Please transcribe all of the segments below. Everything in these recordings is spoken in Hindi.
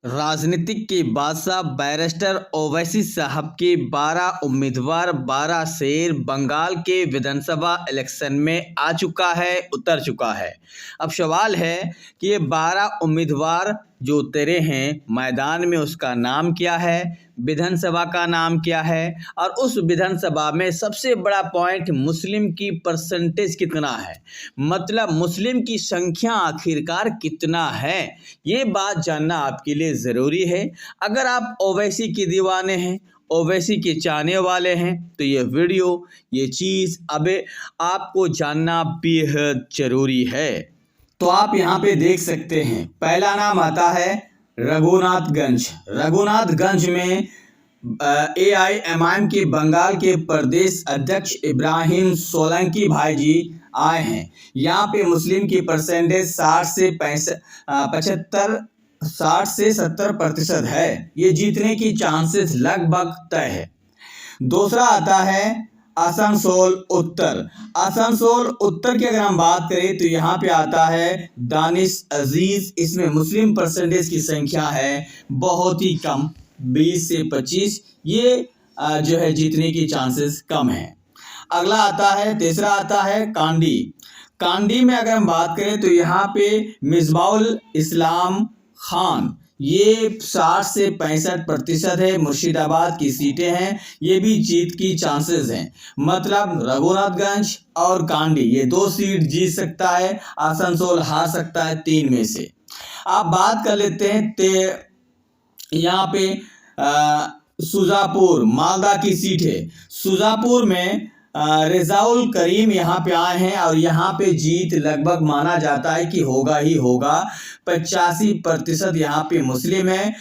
राजनीतिक के बादशाह बैरिस्टर ओवैसी साहब के 12 उम्मीदवार 12 शेर बंगाल के विधानसभा इलेक्शन में आ चुका है, उतर चुका है। अब सवाल है कि ये 12 उम्मीदवार जो उतरे हैं मैदान में, उसका नाम क्या है, विधानसभा का नाम क्या है, और उस विधानसभा में सबसे बड़ा पॉइंट मुस्लिम की परसेंटेज कितना है, मतलब मुस्लिम की संख्या आखिरकार कितना है। ये बात जानना आपके लिए ज़रूरी है। अगर आप ओवैसी के दीवाने हैं, ओवैसी के चाहने वाले हैं, तो ये वीडियो, ये चीज़ अब आपको जानना बेहद ज़रूरी है। तो आप यहाँ पे देख सकते हैं, पहला नाम आता है रघुनाथगंज। रघुनाथगंज में AIMIM के बंगाल के प्रदेश अध्यक्ष इब्राहिम सोलंकी भाई जी आए हैं। यहाँ पे मुस्लिम की परसेंटेज 60 से 70% है। ये जीतने की चांसेस लगभग तय है। दूसरा आता है आसनसोल उत्तर। आसनसोल उत्तर की अगर हम बात करें तो यहाँ पे आता है दानिश अजीज। इसमें मुस्लिम परसेंटेज की संख्या है बहुत ही कम, 20 से 25। ये जो है जीतने की चांसेस कम है। अगला आता है, तीसरा आता है कांडी। कांडी में अगर हम बात करें तो यहाँ पे मिसबाउल इस्लाम खान, ये 60 से 65% है। मुर्शिदाबाद की सीटें हैं, ये भी जीत की चांसेस हैं। मतलब रघुनाथगंज और कांडी, ये 2 सीट जीत सकता है। आसनसोल हार सकता है 3 में से। आप बात कर लेते हैं यहाँ पे सुजापुर, मालदा की सीट है। सुजापुर में रेजाउल करीम यहाँ पे आए हैं और यहाँ पे जीत लगभग माना जाता है कि होगा ही होगा। 85% यहाँ पे मुस्लिम है।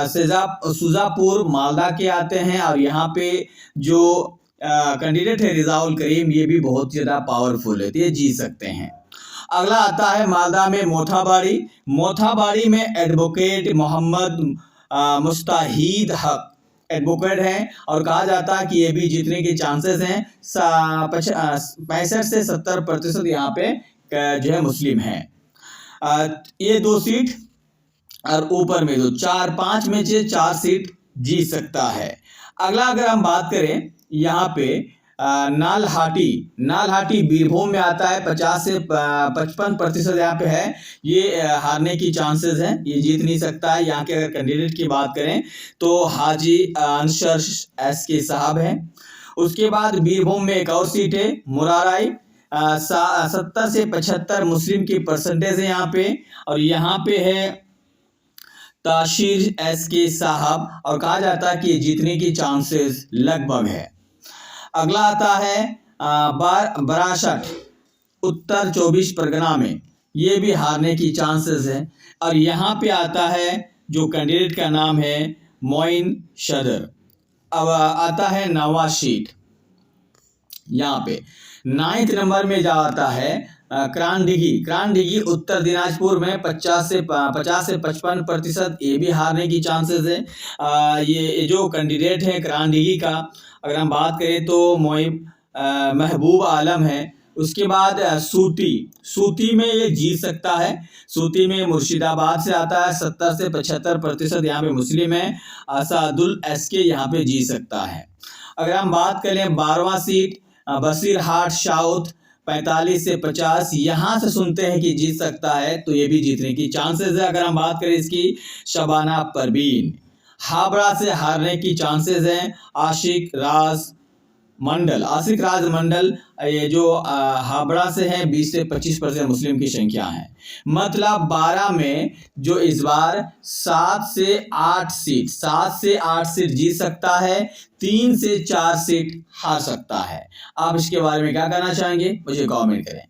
सुजापुर मालदा के आते हैं और यहाँ पे जो कैंडिडेट है रेजाउल करीम, ये भी बहुत ज़्यादा पावरफुल है, तो ये जीत सकते हैं। अगला आता है मालदा में मोथाबाड़ी। मोथाबाड़ी में एडवोकेट मोहम्मद मुस्ताहिद हक एडवोकेट हैं और कहा जाता है कि ये भी जीतने के चांसेस हैं। 65 से 70% यहाँ पे जो है मुस्लिम हैं। ये 2 सीट और ऊपर में 2, 4, 5 में से 4 सीट जीत सकता है। अगला अगर हम बात करें यहाँ पे नालहाटी बीरभूम में आता है। 50 से 55% यहाँ पे है। ये हारने की चांसेस हैं, ये जीत नहीं सकता है। यहाँ के अगर कैंडिडेट की बात करें तो हाजी अंसर SK साहब हैं। उसके बाद बीरभूम में एक और सीट है मुराराई। 70 से 75 मुस्लिम की परसेंटेज है यहाँ पे, और यहाँ पे है ताशीर SK साहब और कहा जाता है कि जीतने की चांसेस लगभग है। अगला आता है बरासठ, उत्तर 24 परगना में, ये भी हारने की चांसेस है। और यहाँ पे आता है जो कैंडिडेट का नाम है मोइन सदर। अब आता है नवाज सीट। यहाँ पे 9th नंबर में जाता है क्रांडिगी उत्तर दिनाजपुर में। 50 से 55%, ये भी हारने की चांसेस है। ये जो कैंडिडेट है क्रांडिगी का, अगर हम बात करें तो महबूब आलम है। उसके बाद सूती में ये जीत सकता है। सूती में मुर्शिदाबाद से आता है। 70 से 75% यहाँ पे मुस्लिम है। असादुल SK यहाँ पे जीत सकता है। अगर हम बात करें 12वां सीट बसीरहाट साउथ, 45 से 50, यहाँ से सुनते हैं कि जीत सकता है, तो ये भी जीतने की चांसेस है। अगर हम बात करें इसकी शबाना परवीन, हावड़ा से हारने की चांसेस हैं। आशिक राज मंडल, ये जो हावड़ा से है, 20 से 25% मुस्लिम की संख्या है। मतलब 12 में जो इस बार 7 से 8 सीट जीत सकता है, 3 से 4 सीट हार सकता है। आप इसके बारे में क्या कहना चाहेंगे, मुझे कमेंट करें।